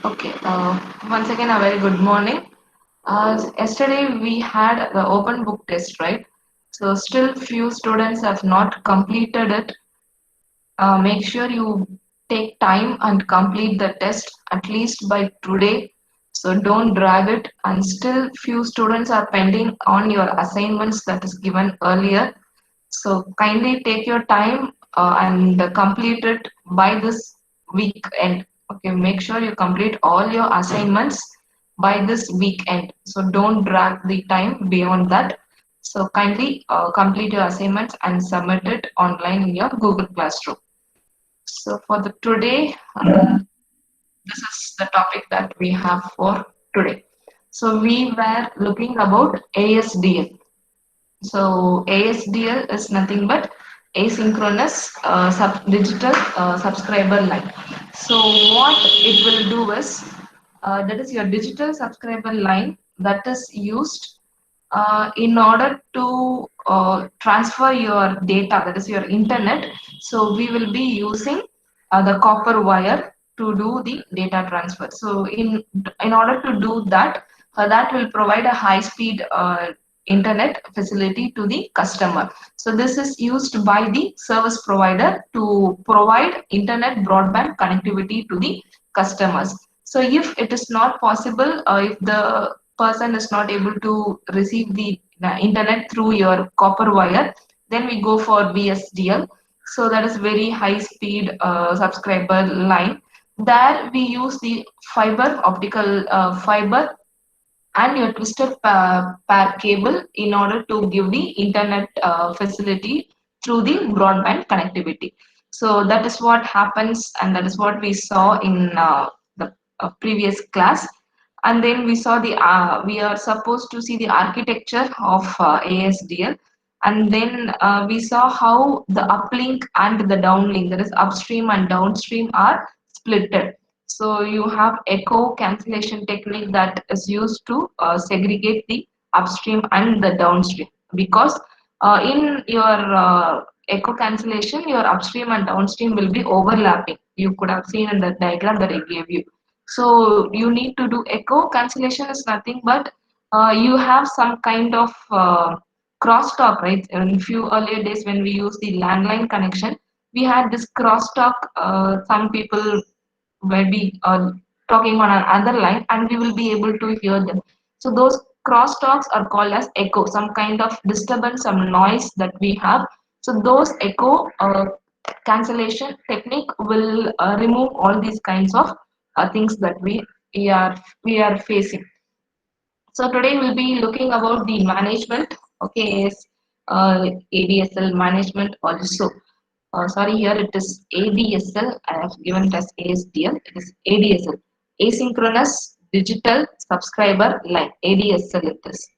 Okay, once again, a very good morning. Yesterday we had the open book test, right? So still few students have not completed it. Make sure you take time and complete the test at least by today. So don't drag it. And still few students are pending on your assignments that is given earlier. So kindly take your time and complete it by this weekend. Okay, make sure you complete all your assignments by this weekend. So don't drag the time beyond that. So kindly complete your assignments and submit it online in your Google Classroom. So for the today, this is the topic that we have for today. So we were looking about ASDL. So ASDL is nothing but asynchronous digital subscriber line. So what it will do is that is your digital subscriber line that is used in order to transfer your data, that is your internet. So we will be using the copper wire to do the data transfer. So in order to do that, that will provide a high speed internet facility to the customer. So this is used by the service provider to provide internet broadband connectivity to the customers. So if it is not possible, if the person is not able to receive the internet through your copper wire, then we go for VSDL. So that is very high speed subscriber line. There we use the fiber optical fiber and your twisted pair cable in order to give the internet facility through the broadband connectivity. So that is what happens, and that is what we saw in the previous class. And then we saw we are supposed to see the architecture of ASDL, and then we saw how the uplink and the downlink, that is upstream and downstream, are splitted. So you have echo cancellation technique that is used to segregate the upstream and the downstream, because in your echo cancellation, your upstream and downstream will be overlapping. You could have seen in the diagram that I gave you. So you need to do echo cancellation is nothing but you have some kind of crosstalk, right? In few earlier days when we used the landline connection, we had this crosstalk. Some people will be talking on another line, and we will be able to hear them. So those crosstalks are called as echo, some kind of disturbance, some noise that we have. So those echo cancellation technique will remove all these kinds of things that we are facing. So today we'll be looking about the management. Okay, is ADSL management also. Sorry, here it is ADSL. I have given it as ASDL. It is ADSL, asynchronous digital subscriber line. ADSL it is.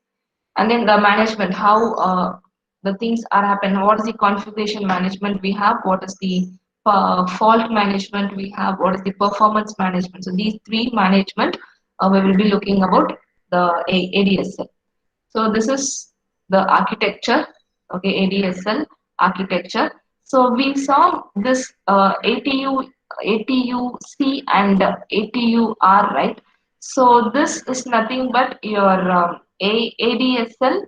And then the management, how the things are happening. What is the configuration management we have? What is the fault management we have? What is the performance management? So these three management we will be looking about the ADSL. So this is the architecture, okay, ADSL architecture. So we saw this ATUC and ATUR, right? So this is nothing but your ADSL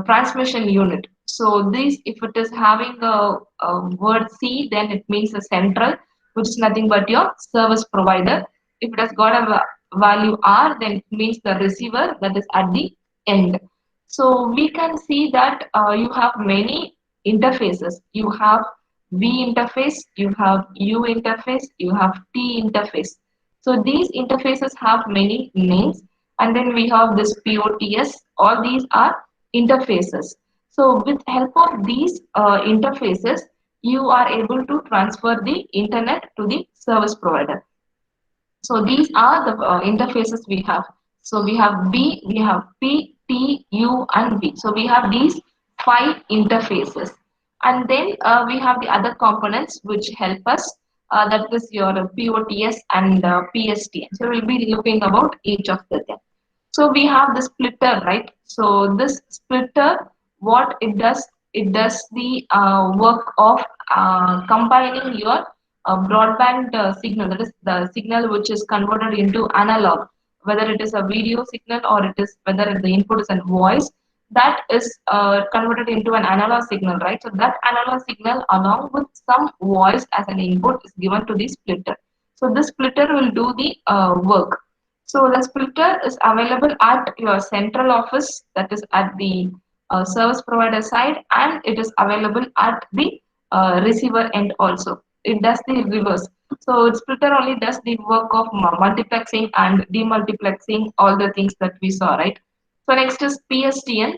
transmission unit. So this, if it is having a word C, then it means a central, which is nothing but your service provider. If it has got a value R, then it means the receiver, that is at the end. So we can see that you have many interfaces. You have V interface, you have U interface, you have T interface. So these interfaces have many names, and then we have this POTS. All these are interfaces. So with help of these interfaces, you are able to transfer the internet to the service provider. So these are the interfaces we have. So we have B, we have P, T, U, and V. So we have these five interfaces. And then we have the other components which help us. That is your POTS and PST. So we'll be looking about each of them. So we have the splitter, right? So this splitter, what it does the work of combining your broadband signal, that is the signal which is converted into analog, whether it is a video signal or it is whether the input is a voice, that is converted into an analog signal, right? So that analog signal along with some voice as an input is given to the splitter. So this splitter will do the work. So the splitter is available at your central office, that is at the service provider side, and it is available at the receiver end also. It does the reverse. So splitter only does the work of multiplexing and demultiplexing, all the things that we saw, right? So next is PSTN.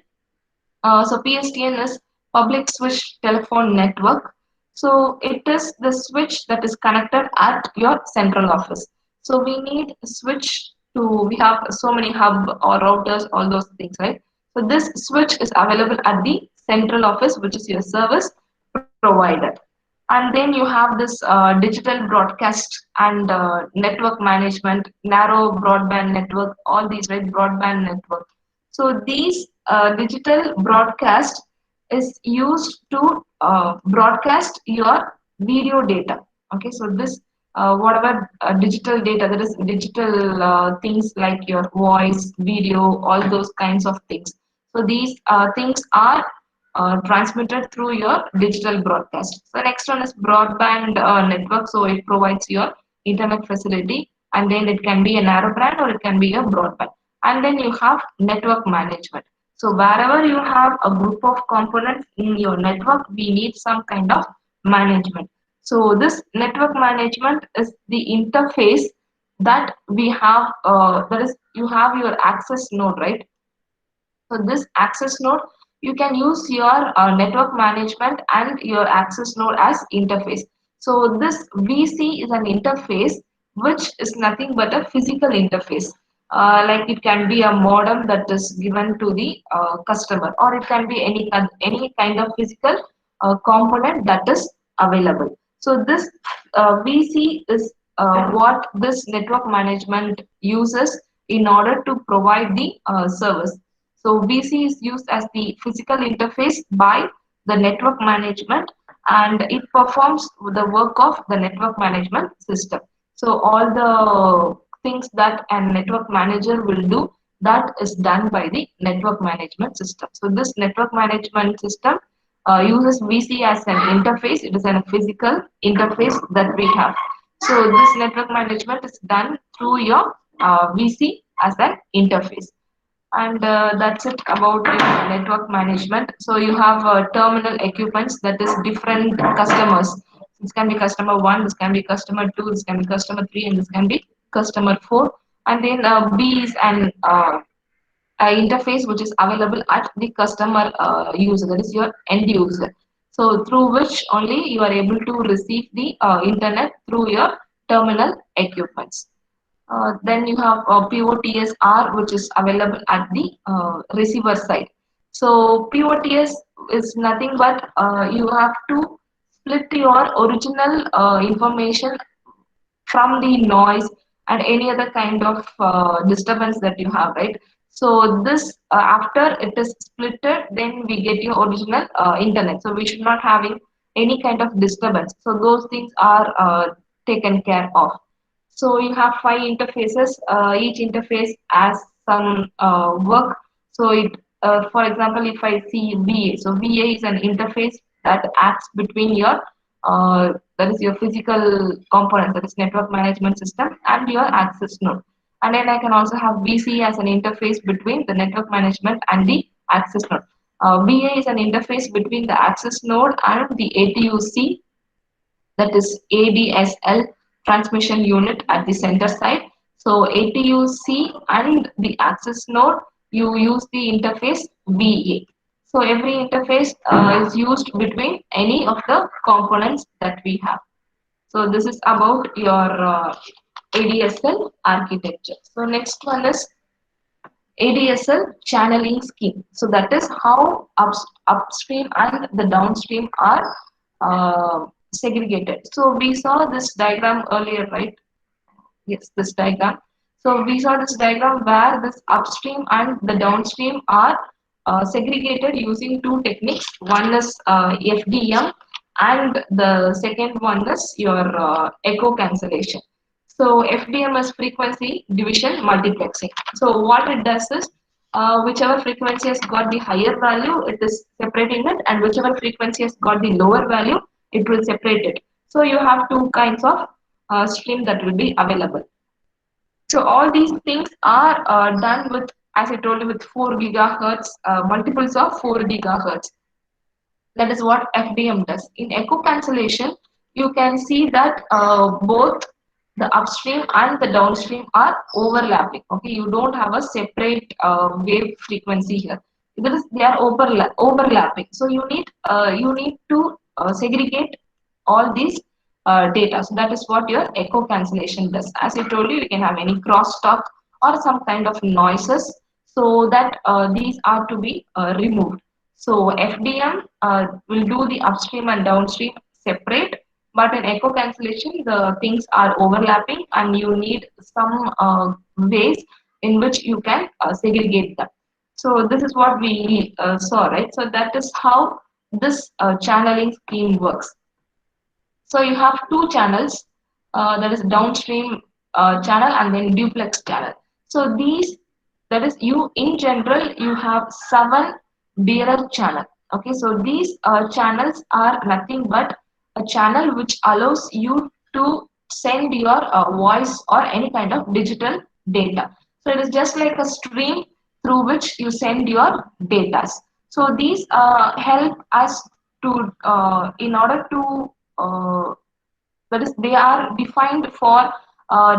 So PSTN is Public Switch Telephone Network. So it is the switch that is connected at your central office. So we need a switch to, we have so many hub or routers, all those things, right? So this switch is available at the central office, which is your service provider. And then you have this digital broadcast and network management, narrow broadband network, all these, right? Broadband network. So these digital broadcast is used to broadcast your video data. Okay, so this whatever digital data, that is digital things like your voice, video, all those kinds of things. So these things are transmitted through your digital broadcast. So next one is broadband network. So it provides your internet facility, and then it can be a narrow band or it can be a broadband. And then you have network management. So wherever you have a group of components in your network, we need some kind of management. So this network management is the interface that we have. That is, you have your access node, right? So this access node, you can use your network management and your access node as interface. So this VC is an interface which is nothing but a physical interface. Like it can be a modem that is given to the customer, or it can be any kind of physical component that is available. So this VC is what this network management uses in order to provide the service. So VC is used as the physical interface by the network management, and it performs the work of the network management system. So all the things that a network manager will do, that is done by the network management system. So this network management system uses VC as an interface. It is a physical interface that we have. So this network management is done through your VC as an interface. And that's it about your network management. So you have terminal equipments, that is different customers. This can be customer one, this can be customer two, this can be customer three, and this can be customer four. And then B is an interface which is available at the customer user, that is your end user. So through which only you are able to receive the internet through your terminal equipments. Then you have POTSR, which is available at the receiver side. So POTS is nothing but you have to split your original information from the noise and any other kind of disturbance that you have, right? So this after it is splitted, then we get your original internet. So we should not having any kind of disturbance. So those things are taken care of. So you have five interfaces. Each interface has some work. So it, for example, if I see VA, so VA is an interface that acts between your that is your physical component, that is network management system, and your access node. And then I can also have VC as an interface between the network management and the access node. VA is an interface between the access node and the ATUC, that is ADSL transmission unit at the center side. So ATUC and the access node, you use the interface VA. So every interface is used between any of the components that we have. So this is about your ADSL architecture. So next one is ADSL channeling scheme. So that is how upstream and the downstream are segregated. So we saw this diagram earlier, right? Yes, this diagram. So we saw this diagram where this upstream and the downstream are segregated using two techniques. One is FDM and the second one is your echo cancellation. So FDM is frequency division multiplexing. So what it does is whichever frequency has got the higher value, it is separating it, and whichever frequency has got the lower value, it will separate it. So you have two kinds of stream that will be available. So all these things are done with, as I told you, with 4 gigahertz, multiples of 4 gigahertz. That is what FDM does. In echo cancellation, you can see that both the upstream and the downstream are overlapping. Okay, you don't have a separate wave frequency here because they are overlapping. So you need to segregate all these data. So that is what your echo cancellation does. As I told you, you can have any crosstalk or some kind of noises, so that these are to be removed. So FDM will do the upstream and downstream separate, but in echo cancellation, the things are overlapping, and you need some ways in which you can segregate them. So this is what we saw, right? So that is how this channeling scheme works. So you have two channels, that is downstream channel and then duplex channel. So these, that is you in general, you have seven bearer channel. Okay, so these channels are nothing but a channel which allows you to send your voice or any kind of digital data. So it is just like a stream through which you send your data. So these help us to, in order to that is, they are defined for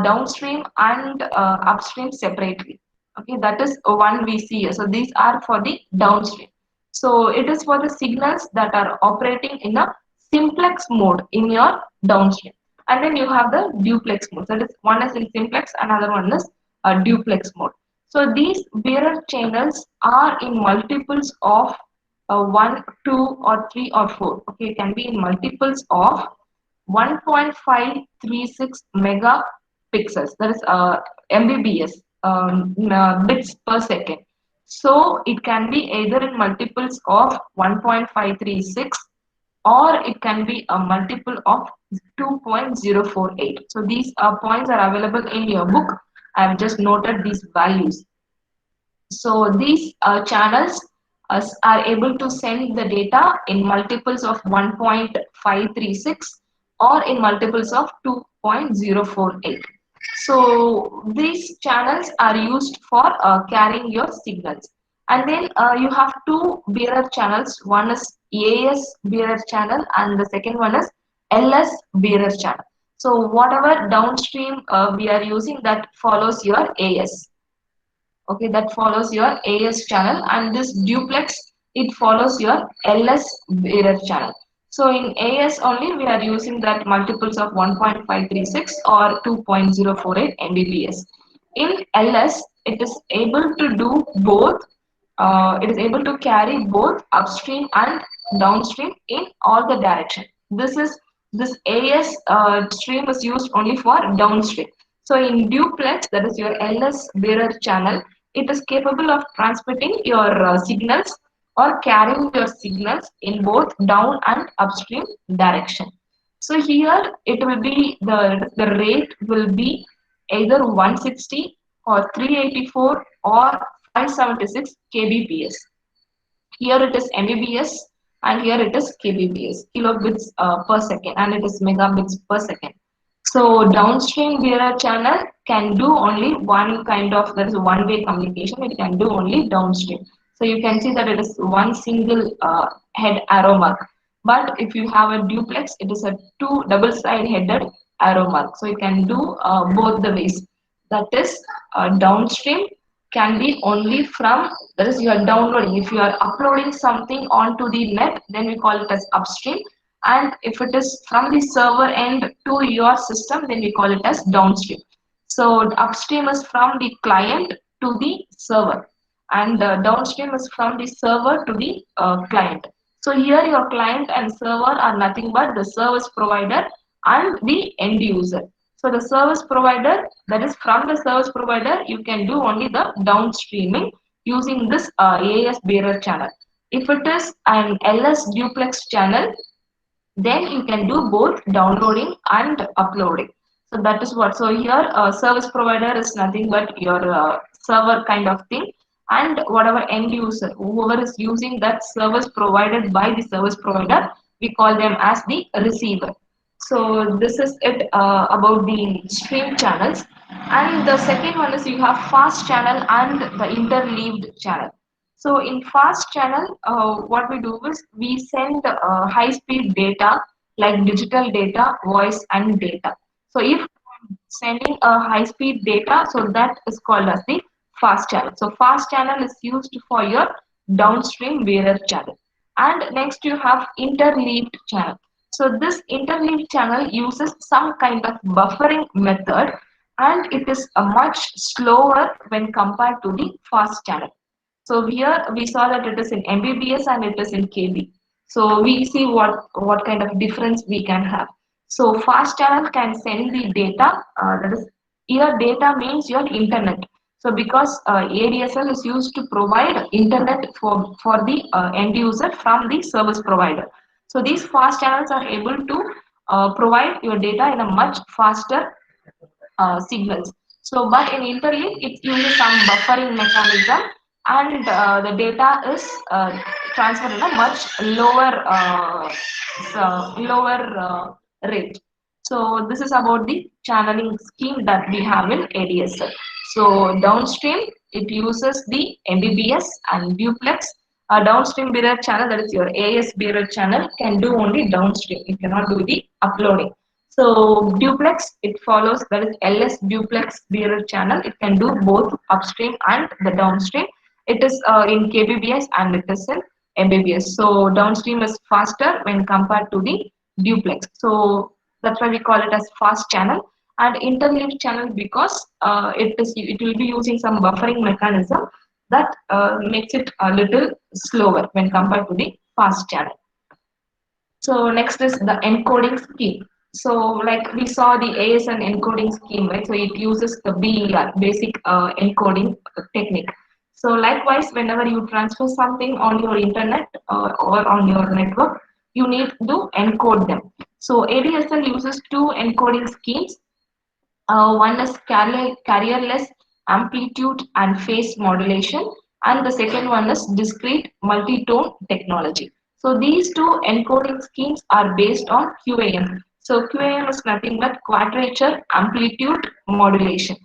downstream and upstream separately. Okay, that is one we see here. So these are for the downstream. So it is for the signals that are operating in a simplex mode in your downstream. And then you have the duplex mode. So that is, one is in simplex, another one is duplex mode. So these bearer channels are in multiples of 1, 2, or 3, or 4. Okay, it can be in multiples of 1.536 megapixels, that is mbps, bits per second. So it can be either in multiples of 1.536, or it can be a multiple of 2.048. So these points are available in your book. I have just noted these values. So these channels are able to send the data in multiples of 1.536 or in multiples of 2.048. So these channels are used for carrying your signals. And then you have two bearer channels. One is AS bearer channel and the second one is LS bearer channel. So whatever downstream we are using, that follows your AS. Okay, that follows your AS channel, and this duplex, it follows your LS bearer channel. So in AS only we are using that multiples of 1.536 or 2.048 Mbps. In LS, it is able to do both. It is able to carry both upstream and downstream in all the direction. This AS stream is used only for downstream. So in duplex, that is your LS bearer channel, it is capable of transmitting your signals or carrying your signals in both down and upstream direction. So here it will be the rate will be either 160 or 384 or 576 kbps. Here it is Mbps and here it is kbps, kilobits per second, and it is megabits per second. So downstream bearer channel can do only one kind of, there is one way communication, it can do only downstream. So you can see that it is one single head arrow mark. But if you have a duplex, it is a two double side headed arrow mark. So you can do both the ways. That is downstream can be only from, that is you are downloading. If you are uploading something onto the net, then we call it as upstream. And if it is from the server end to your system, then we call it as downstream. So upstream is from the client to the server, and downstream is from the server to the client. So here your client and server are nothing but the service provider and the end user. So the service provider, that is from the service provider, you can do only the downstreaming using this AS bearer channel. If it is an LS duplex channel, then you can do both downloading and uploading. So that is what. So here service provider is nothing but your server kind of thing, and whatever end user, whoever is using that service provided by the service provider, we call them as the receiver. So this is it about the stream channels. And the second one is you have fast channel and the interleaved channel. So in fast channel, what we do is we send high speed data like digital data, voice and data. So if sending a high speed data, so that is called as the fast channel. So fast channel is used for your downstream bearer channel. And next you have interleaved channel. So this interleaved channel uses some kind of buffering method, and it is a much slower when compared to the fast channel. So here we saw that it is in Mbps and it is in KB. So we see what kind of difference we can have. So fast channel can send the data. That is, here data means your internet. So because ADSL is used to provide internet for the end user from the service provider. So these fast channels are able to provide your data in a much faster signals. So, but in interlink, it uses some buffering mechanism, and the data is transferred in a much lower rate. So, this is about the channeling scheme that we have in ADSL. So, downstream, it uses the MBBS and duplex. A downstream bearer channel, that is your AS bearer channel, can do only downstream. It cannot do the uploading. So duplex, it follows, that is LS duplex bearer channel. It can do both upstream and the downstream. It is in kbps and it is in mbps. So downstream is faster when compared to the duplex. So that's why we call it as fast channel. And interleaved channel because it will be using some buffering mechanism that makes it a little slower when compared to the fast channel. So next is the encoding scheme. So like we saw the ASN encoding scheme, right? So it uses the BER, basic encoding technique. So likewise, whenever you transfer something on your internet or on your network, you need to encode them. So ADSL uses two encoding schemes. One is carrierless amplitude and phase modulation, and the second one is discrete multi-tone technology. So these two encoding schemes are based on QAM. So QAM is nothing but quadrature amplitude modulation.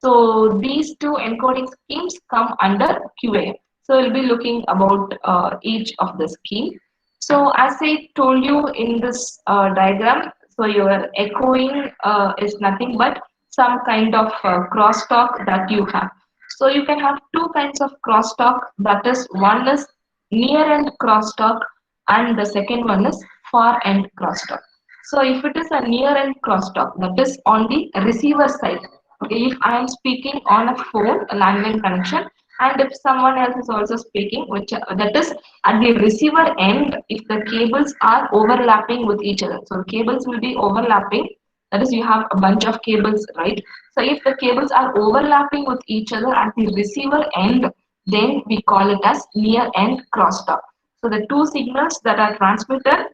So these two encoding schemes come under QAM. So we'll be looking about each of the scheme. So as I told you in this diagram, so your echoing is nothing but some kind of crosstalk that you have. So you can have two kinds of crosstalk. That is, one is near end crosstalk and the second one is far end crosstalk. So if it is a near end crosstalk, that is on the receiver side. Okay, if I am speaking on a phone, a landline connection, and if someone else is also speaking, which that is at the receiver end, if the cables are overlapping with each other. So cables will be overlapping. That is, you have a bunch of cables, right? So if the cables are overlapping with each other at the receiver end, then we call it as near end crosstalk. So the two signals that are transmitted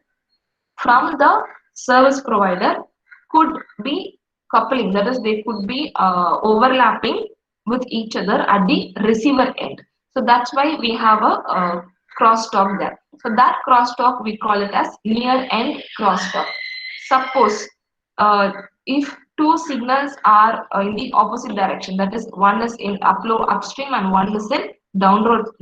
from the service provider could be coupling, that is they could be overlapping with each other at the receiver end. So that's why we have a crosstalk there. So that crosstalk we call it as near end crosstalk. Suppose if two signals are in the opposite direction, that is one is in upload upstream and one is in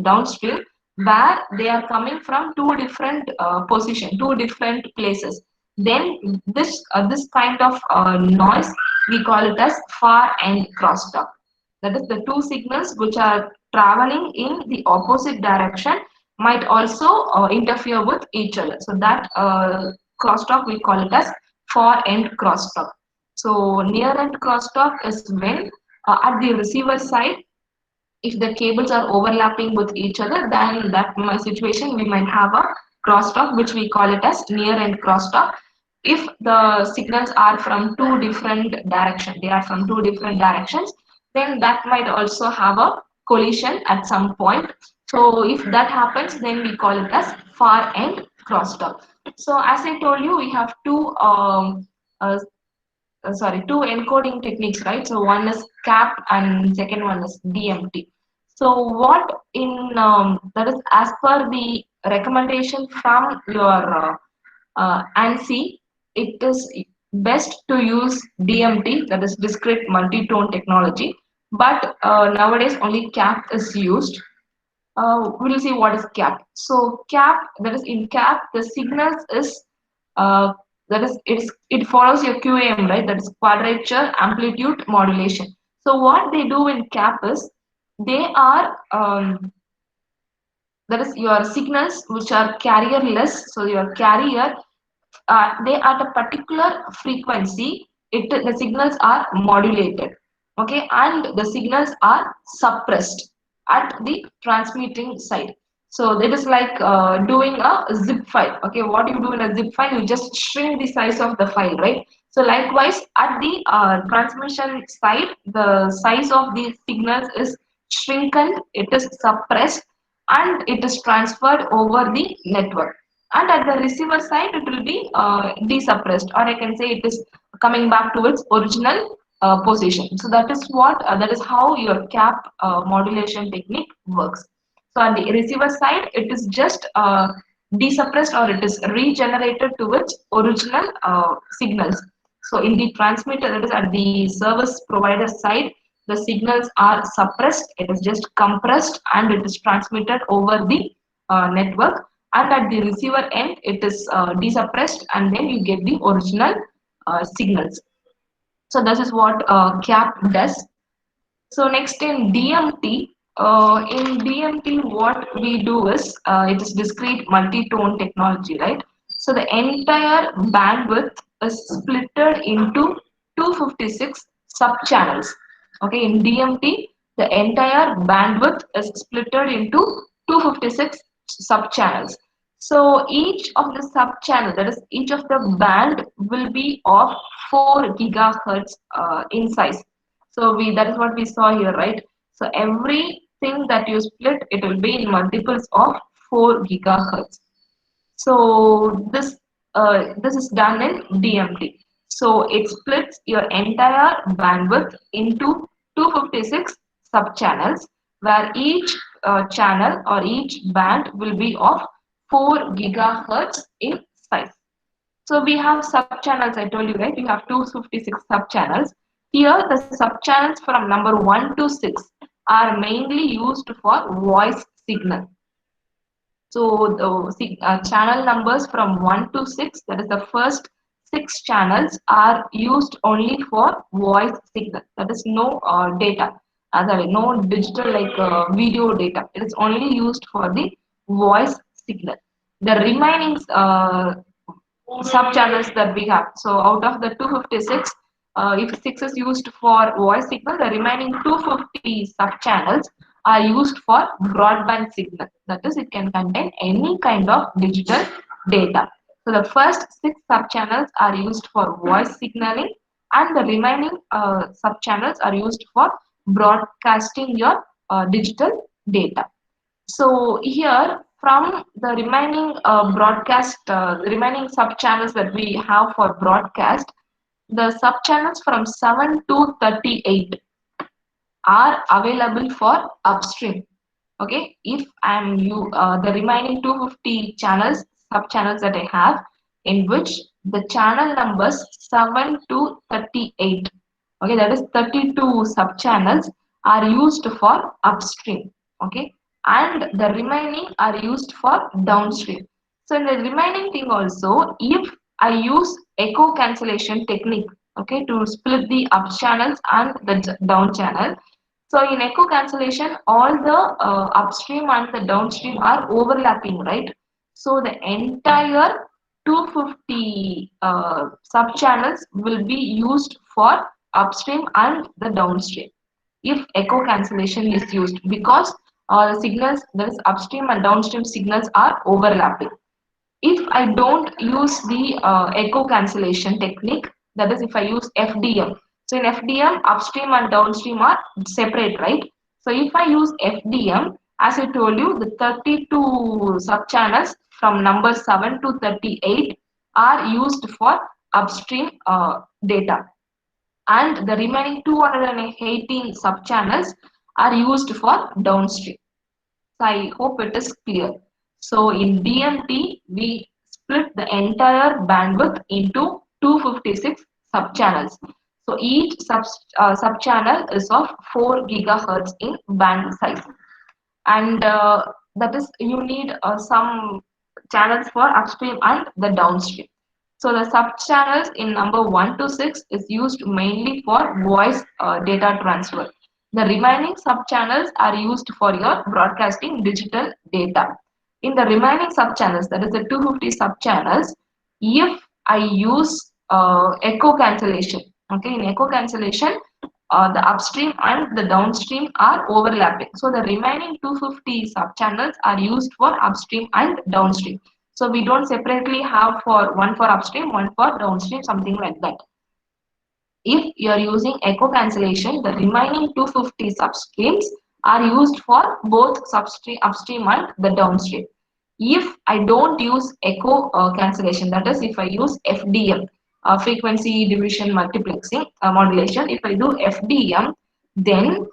downstream, where they are coming from two different position, two different places, then this kind of noise we call it as far end crosstalk. That is, the two signals which are traveling in the opposite direction might also interfere with each other. So that crosstalk we call it as far end crosstalk. So near end crosstalk is when at the receiver side, if the cables are overlapping with each other, then that situation we might have a crosstalk, which we call it as near end crosstalk. If the signals are from two different directions, they are from two different directions, then that might also have a collision at some point. So if that happens, then we call it as far end crosstalk. So as I told you, we have uh, two encoding techniques, right? So one is CAP and second one is DMT. So what in that is as per the recommendation from your ANSI, it is best to use DMT, that is discrete multi-tone technology. But nowadays only CAP is used. We'll see what is cap. So cap, that is in cap, the signals is uh, it follows your QAM, right? That is quadrature amplitude modulation. So what they do in cap is they are that is your signals which are carrierless. So your carrier they at a particular frequency, the signals are modulated, okay, and the signals are suppressed at the transmitting side. So it is like doing a zip file. Okay, what you do in a zip file, you just shrink the size of the file, right? So likewise at the transmission side, the size of the signals is shrunken, it is suppressed, and it is transferred over the network. And at the receiver side it will be desuppressed, or I can say it is coming back to its original position. So that is that is how your cap modulation technique works. So on the receiver side it is just desuppressed, or it is regenerated to its original signals. So in the transmitter, that is at the service provider side, the signals are suppressed, it is just compressed, and it is transmitted over the network. And at the receiver end it is desuppressed, and then you get the original signals. So this is what cap does. So next in DMT, what we do is it is discrete multi-tone technology, right? So the entire bandwidth is splitted into 256 sub-channels. Okay, in DMT, the entire bandwidth is splitted into 256 sub-channels. So each of the sub-channel, that is each of the band will be of 4 gigahertz in size. So we that is what we saw here, right? So everything that you split, it will be in multiples of 4 gigahertz. So this is done in DMT. So it splits your entire bandwidth into 256 subchannels, where each channel or each band will be of 4 gigahertz in size. So we have sub-channels, I told you, right? We have 256 sub-channels. Here, the sub-channels from number 1 to 6 are mainly used for voice signal. So the channel numbers from 1 to 6, that is the first 6 channels, are used only for voice signal. That is no data, sorry, no digital like video data. It is only used for the voice signal. The remaining sub channels that we have. So out of the 256, if 6 is used for voice signal, the remaining 250 sub channels are used for broadband signal. That is, it can contain any kind of digital data. So the first 6 sub channels are used for voice signaling, and the remaining sub channels are used for broadcasting your digital data. So here, from the remaining remaining sub channels that we have for broadcast, the sub channels from 7 to 38 are available for upstream. Okay, if I'm you the remaining 250 channels, sub channels that I have, in which the channel numbers 7 to 38, okay, that is 32 sub channels, are used for upstream. Okay, and the remaining are used for downstream. So in the remaining thing also, if I use echo cancellation technique, okay, to split the up channels and the down channel. So in echo cancellation, all the upstream and the downstream are overlapping, right? So the entire 250 sub channels will be used for upstream and the downstream if echo cancellation is used, because the signals, that is upstream and downstream signals, are overlapping. If I don't use the echo cancellation technique, that is if I use FDM. So in FDM, upstream and downstream are separate, right? So if I use FDM, as I told you, the 32 sub channels from number 7 to 38 are used for upstream data, and the remaining 218 subchannels are used for downstream. So I hope it is clear. So in DMT, we split the entire bandwidth into 256 subchannels. So each subchannel is of 4 gigahertz in band size, and that is you need some channels for upstream and the downstream. So the sub channels in number 1 to 6 is used mainly for voice data transfer. The remaining sub channels are used for your broadcasting digital data. In the remaining sub channels, that is the 250 sub channels, if I use echo cancellation, okay, in echo cancellation, the upstream and the downstream are overlapping. So the remaining 250 subchannels are used for upstream and downstream. So we don't separately have for one for upstream, one for downstream, something like that. If you are using echo cancellation, the remaining 250 substreams are used for both upstream and the downstream. If I don't use echo cancellation, that is if I use FDM, frequency division multiplexing modulation, if I do FDM, then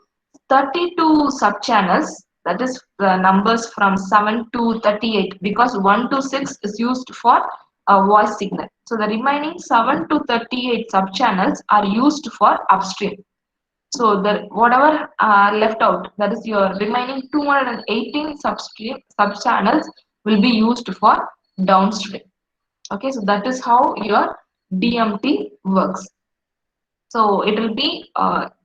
32 subchannels, that is the numbers from 7 to 38, because 1 to 6 is used for a voice signal. So the remaining 7 to 38 subchannels are used for upstream. So the whatever left out, that is your remaining 218 subchannels will be used for downstream. Okay, so that is how your DMT works. So it will be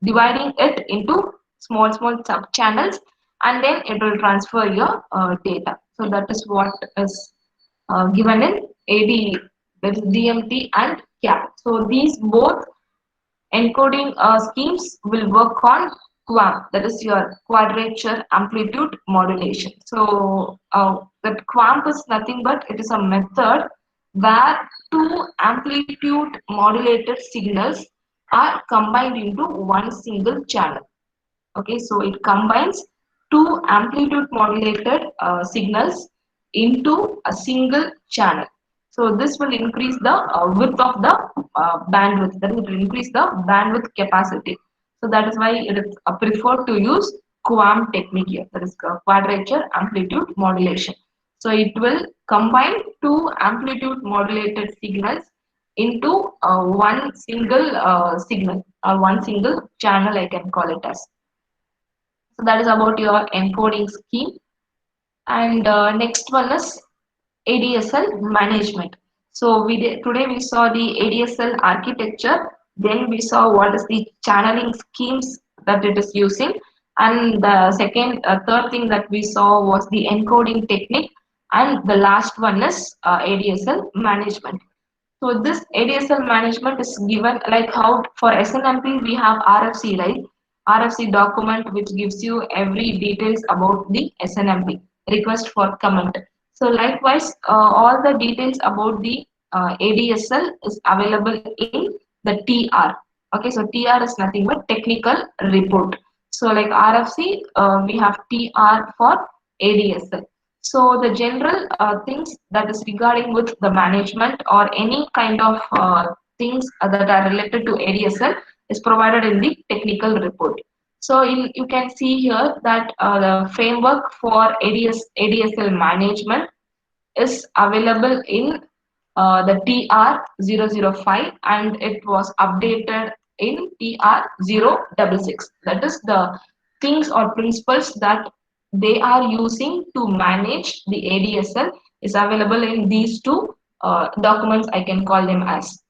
dividing it into small sub channels, and then it will transfer your data. So that is what is given in AD, that is DMT and CAP. So these both encoding schemes will work on QAM, that is your quadrature amplitude modulation. So that QAM is nothing but it is a method where two amplitude modulated signals are combined into one single channel. Okay, so it combines two amplitude modulated signals into a single channel. So this will increase the width of the bandwidth, that will increase the bandwidth capacity. So that is why it is preferred to use QAM technique here, that is quadrature amplitude modulation. So it will combine two amplitude modulated signals into one single signal, or one single channel, I can call it as. So that is about your encoding scheme. And next one is ADSL management. So today we saw the ADSL architecture. Then we saw what is the channeling schemes that it is using. And the third thing that we saw was the encoding technique. And the last one is ADSL management. So this ADSL management is given like how for SNMP we have RFC, right? RFC document which gives you every details about the SNMP, request for comment. So likewise, all the details about the ADSL is available in the TR. Okay, so TR is nothing but technical report. So like RFC, we have TR for ADSL. So the general things that is regarding with the management or any kind of things that are related to ADSL is provided in the technical report. So you can see here that the framework for ADSL management is available in the TR005, and it was updated in TR066. That is the things or principles that they are using to manage the ADSL is available in these two documents, I can call them as.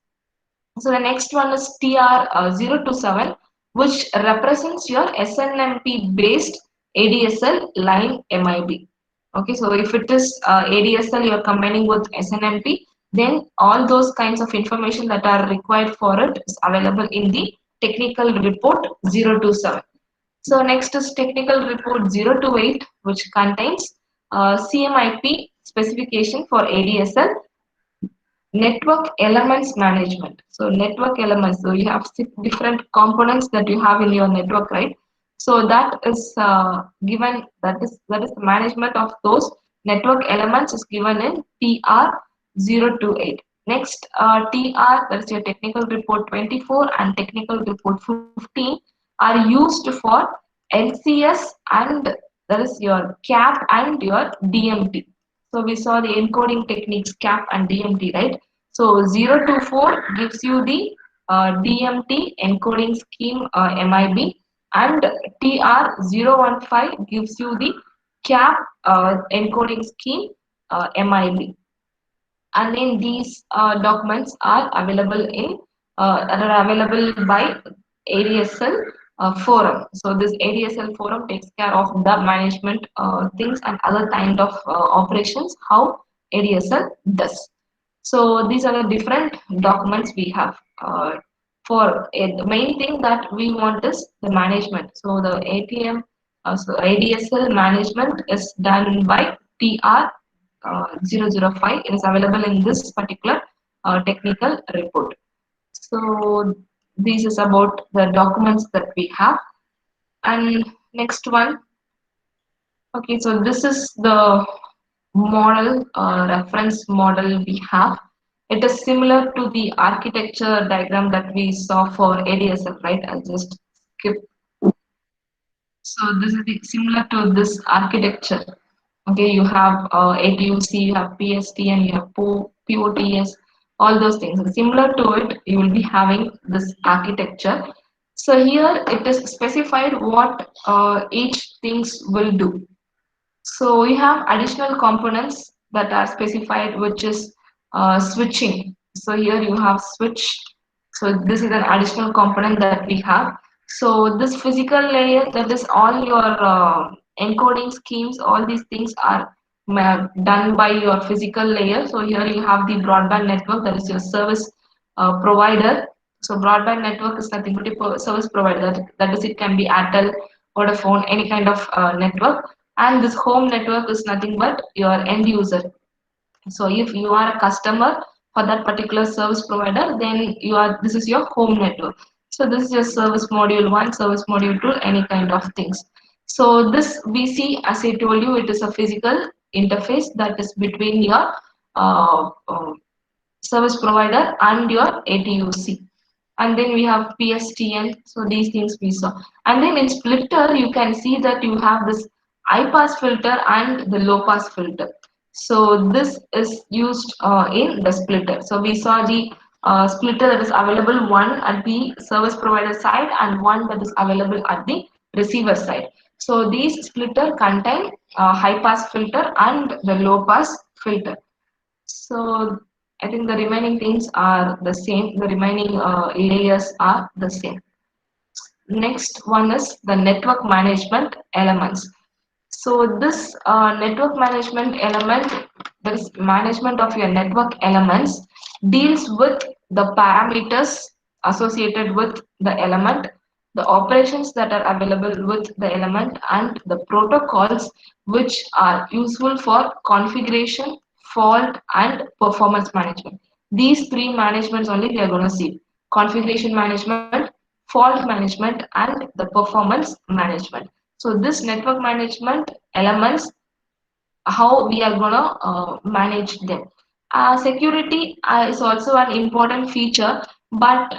So the next one is TR027, which represents your SNMP based ADSL line MIB. Okay, so if it is ADSL, you are combining with SNMP, then all those kinds of information that are required for it is available in the technical report 027. So next is technical report 028, which contains CMIP specification for ADSL, network elements management. So network elements, so you have six different components that you have in your network, right? So that is given, that is the management of those network elements is given in TR028. Next, TR, that is your technical report 24 and technical report 15 are used for LCS and that is your CAP and your DMT. So we saw the encoding techniques CAP and DMT, right? So 024 gives you the DMT encoding scheme MIB and TR015 gives you the CAP encoding scheme MIB. And then these documents are available by ADSL forum. So this ADSL forum takes care of the management things and other kind of operations how ADSL does. So these are the different documents we have. The main thing that we want is the management. So the ATM, so ADSL management is done by TR 005. It is available in this particular technical report. So this is about the documents that we have. And next one. Okay, so this is the model, reference model we have. It is similar to the architecture diagram that we saw for ADSL, right? I'll just skip. So this is similar to this architecture. Okay, you have ATUC, you have PSTN, you have POTS, all those things. Similar to it, you will be having this architecture. So here it is specified what each things will do. So we have additional components that are specified, which is switching. So here you have switch. So this is an additional component that we have. So this physical layer, that is all your encoding schemes, all these things are done by your physical layer. So here you have the broadband network, that is your service provider. So broadband network is nothing but a service provider. That is, it can be Airtel, Vodafone, any kind of network, and this home network is nothing but your end user. So if you are a customer for that particular service provider, then this is your home network. So this is your service module 1, service module 2, any kind of things. So this VC, as I told you, it is a physical interface that is between your service provider and your ATUC. And then we have PSTN, so these things we saw. And then in splitter, you can see that you have this high pass filter and the low pass filter. So this is used in the splitter. So we saw the splitter that is available, one at the service provider side and one that is available at the receiver side. So these splitter contain high pass filter and the low pass filter. So I think the remaining things are the same. The remaining layers are the same. Next one is the network management elements. So this network management element, this management of your network elements, deals with the parameters associated with the element, the operations that are available with the element, and the protocols which are useful for configuration, fault, and performance management. These three managements only we are going to see: configuration management, fault management, and the performance management. So this network management elements, how we are gonna manage them. Security is also an important feature, but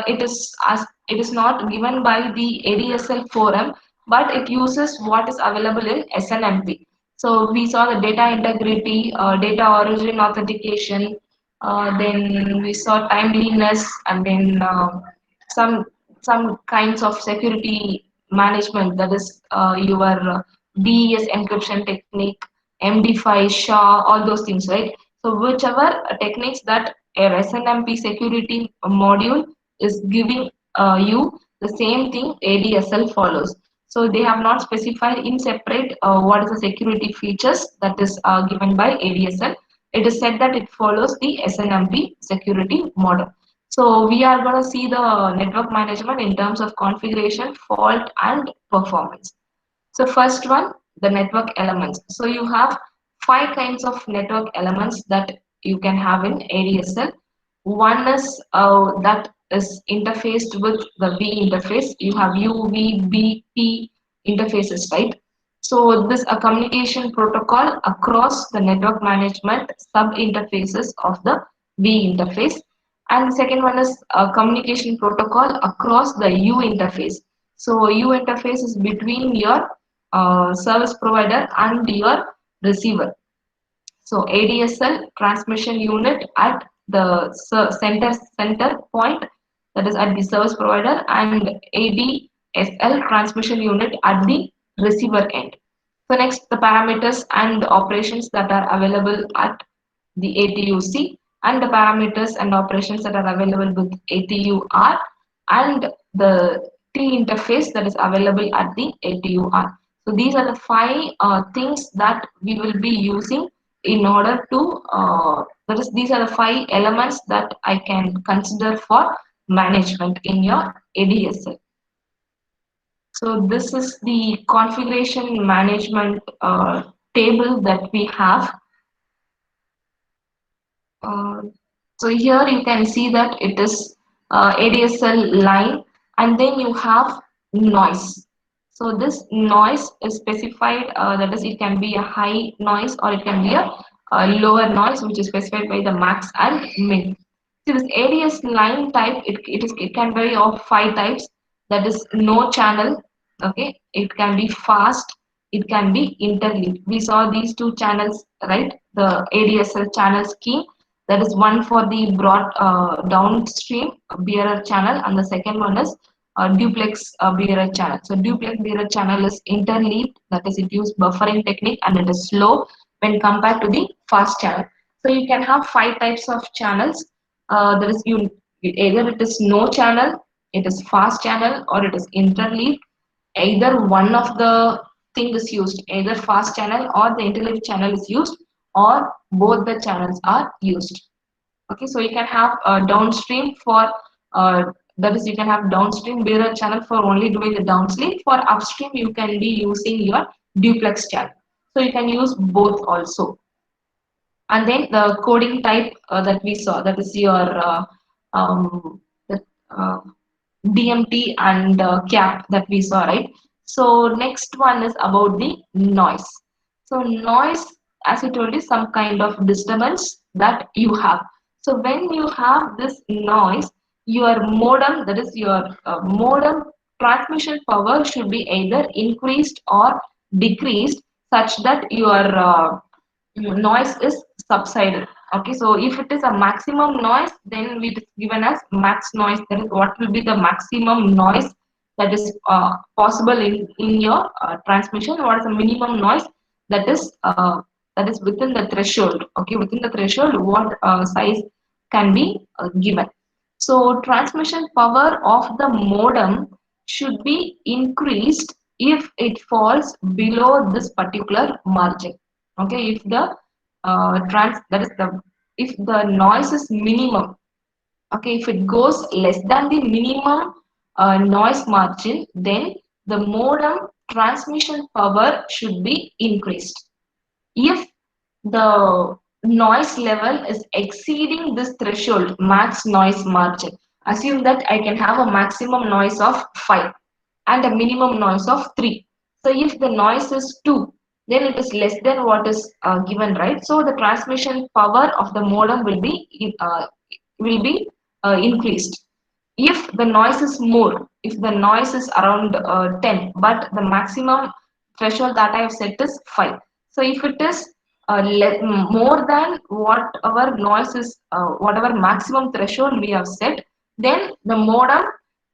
it is not given by the ADSL forum, but it uses what is available in SNMP. So we saw the data integrity, data origin authentication, then we saw timeliness, and then some some kinds of security management, that is your DES encryption technique, MD5, SHA, all those things, right? So whichever techniques that a SNMP security module is giving you, the same thing ADSL follows. So they have not specified in separate what is the security features that is given by ADSL. It is said that it follows the SNMP security model. So we are going to see the network management in terms of configuration, fault, and performance. So first one, the network elements. So you have five kinds of network elements that you can have in ADSL. One is that is interfaced with the V interface. You have U, V, B, P interfaces, right? So this a communication protocol across the network management sub interfaces of the V interface. And the second one is a communication protocol across the U interface. So U interface is between your service provider and your receiver. So ADSL transmission unit at the center point, that is at the service provider, and ADSL transmission unit at the receiver end. So next, the parameters and operations that are available at the ATUC, and the parameters and operations that are available with ATUR, and the T interface that is available at the ATUR. So these are the five things that we will be using in order to, that is, these are the five elements that I can consider for management in your ADSL. So this is the configuration management table that we have. Uh, so here you can see that it is ADSL line, and then you have noise. So this noise is specified, that is, it can be a high noise or it can be a lower noise, which is specified by the max and min. So this ADS line type, it can vary of five types. That is no channel. Okay, it can be fast. It can be interleaved. We saw these two channels, right? The ADSL channel scheme, that is one for the broad downstream bearer channel, and the second one is duplex bearer channel. So duplex bearer channel is interleaved, that is, it uses buffering technique and it is slow when compared to the fast channel. So you can have five types of channels. There is either it is no channel, it is fast channel, or it is interleaved. Either one of the thing is used, either fast channel or the interleaved channel is used, or both the channels are used. Okay, so you can have downstream for, that is, you can have downstream bearer channel for only doing the downstream. For upstream, you can be using your duplex channel. So you can use both also. And then the coding type that we saw, that is your the, uh, DMT and CAP that we saw, right? So next one is about the noise. So noise, as I told you, some kind of disturbance that you have. So when you have this noise, your modem, that is your modem transmission power should be either increased or decreased such that your noise is subsided. Okay, so if it is a maximum noise, then it is given as max noise. Then what will be the maximum noise that is possible in your transmission? What is the minimum noise that is within the threshold? Okay, within the threshold, what size can be given? So transmission power of the modem should be increased if it falls below this particular margin. Okay, if the trans that is the if the noise is minimum, okay, if it goes less than the minimum noise margin, then the modem transmission power should be increased. If the noise level is exceeding this threshold max noise margin, assume that I can have a maximum noise of 5 and a minimum noise of 3. So if the noise is 2, then it is less than what is given, right? So the transmission power of the modem will be increased. If the noise is more, if the noise is around 10, but the maximum threshold that I have set is 5. So if it is more than whatever noise is, whatever maximum threshold we have set, then the modem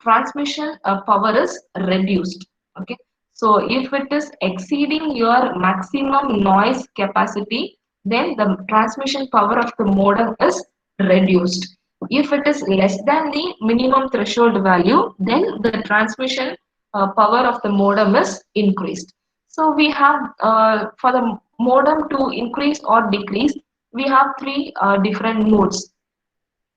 transmission power is reduced. Okay, so if it is exceeding your maximum noise capacity, then the transmission power of the modem is reduced. If it is less than the minimum threshold value, then the transmission power of the modem is increased. So we have, for the modem to increase or decrease, we have three different modes.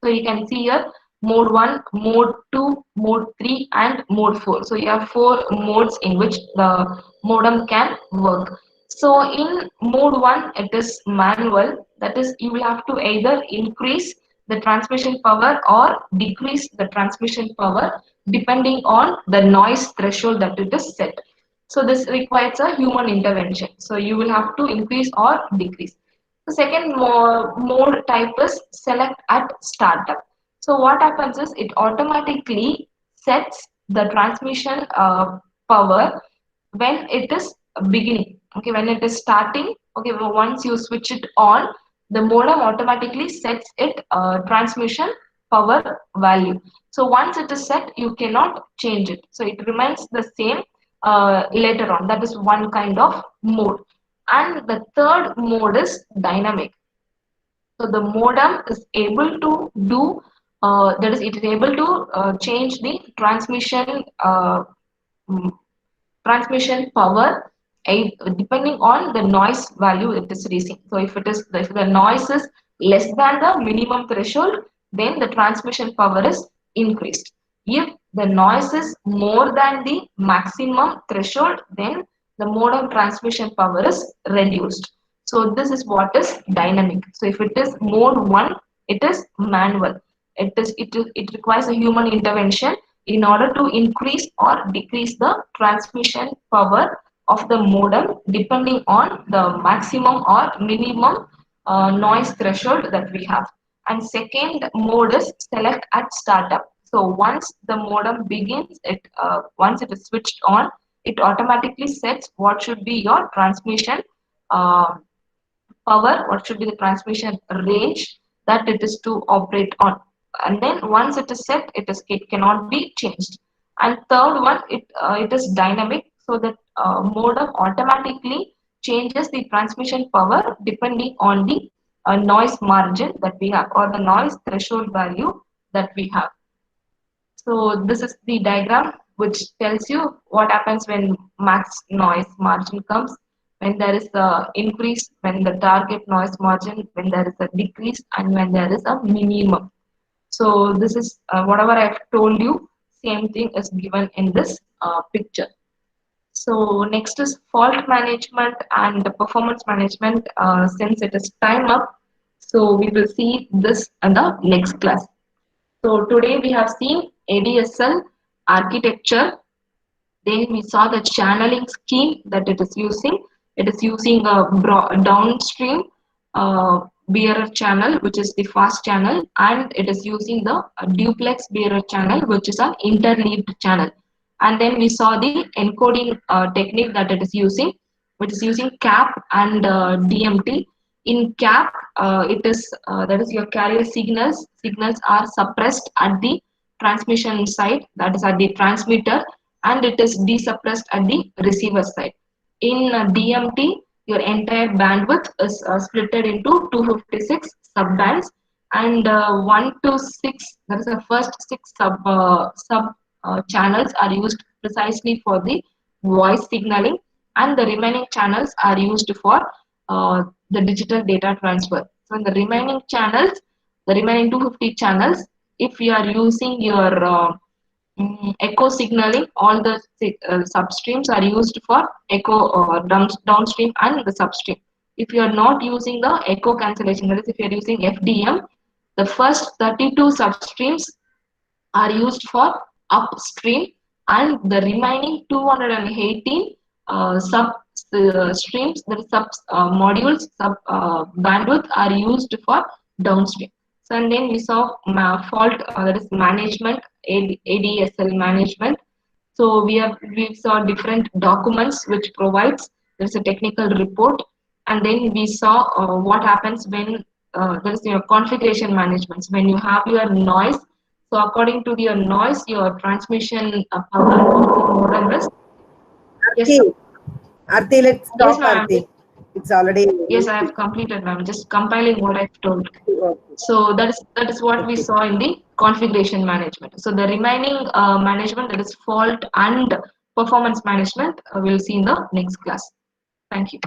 So you can see here mode 1, mode 2, mode 3 and mode 4. So you have four modes in which the modem can work. So in mode 1 it is manual, that is you will have to either increase the transmission power or decrease the transmission power depending on the noise threshold that it is set. So this requires a human intervention. So you will have to increase or decrease. The second mode type is select at startup. So what happens is it automatically sets the transmission power when it is beginning. Okay, when it is starting. Okay, once you switch it on, the modem automatically sets it transmission power value. So once it is set, you cannot change it. So it remains the same later on. That is one kind of mode. And the third mode is dynamic. So the modem is able to do that is it is able to change the mm, transmission power depending on the noise value it is reaching. So if the noise is less than the minimum threshold, then the transmission power is increased. If the noise is more than the maximum threshold, then the modem transmission power is reduced. So this is what is dynamic. So if it is mode 1, it is manual. It requires a human intervention in order to increase or decrease the transmission power of the modem depending on the maximum or minimum noise threshold that we have. And second mode is select at startup. So once the modem begins, once it is switched on, it automatically sets what should be your transmission uh, power, what should be the transmission range that it is to operate on. And then once it is set, it cannot be changed. And third one, it is dynamic, so that modem automatically changes the transmission power depending on the noise margin that we have or the noise threshold value that we have. So this is the diagram which tells you what happens when max noise margin comes, when there is a increase, when the target noise margin, when there is a decrease, and when there is a minimum. So this is whatever I've told you, same thing is given in this picture. So next is fault management and the performance management. Since it is time up, so we will see this in the next class. So today we have seen ADSL architecture. Then we saw the channeling scheme that it is using. It is using a downstream bearer channel, which is the fast channel, and it is using the duplex bearer channel, which is an interleaved channel. And then we saw the encoding technique that it is using, which is using CAP and DMT. In CAP, it is that is your carrier signals. Signals are suppressed at the transmission side, that is at the transmitter, and it is desuppressed at the receiver side. In DMT, your entire bandwidth is splitted into 256 subbands, and 1 to 6, that is the first 6 sub channels are used precisely for the voice signaling, and the remaining channels are used for the digital data transfer. So in the remaining channels, the remaining 250 channels, if you are using your echo signaling, all the substreams are used for echo downstream and the substream. If you are not using the echo cancellation, that is if you are using FDM, the first 32 substreams are used for upstream, and the remaining 218 sub streams, that is sub modules, sub bandwidth are used for downstream. So and then we saw fault, that is management, ADSL management. So we saw different documents which provides there's a technical report, and then we saw what happens when there is your configuration management. When you have your noise, so according to your noise, your transmission power of the modem is. Yes, sir. Arti, Arti, let's Yes, stop, ma'am. Arti. It's already Yes, I have completed, ma'am. Just compiling what I've told. okay. So that is what we Okay. saw in the configuration management. So the remaining management, that is fault and performance management, we'll see in the next class. Thank you.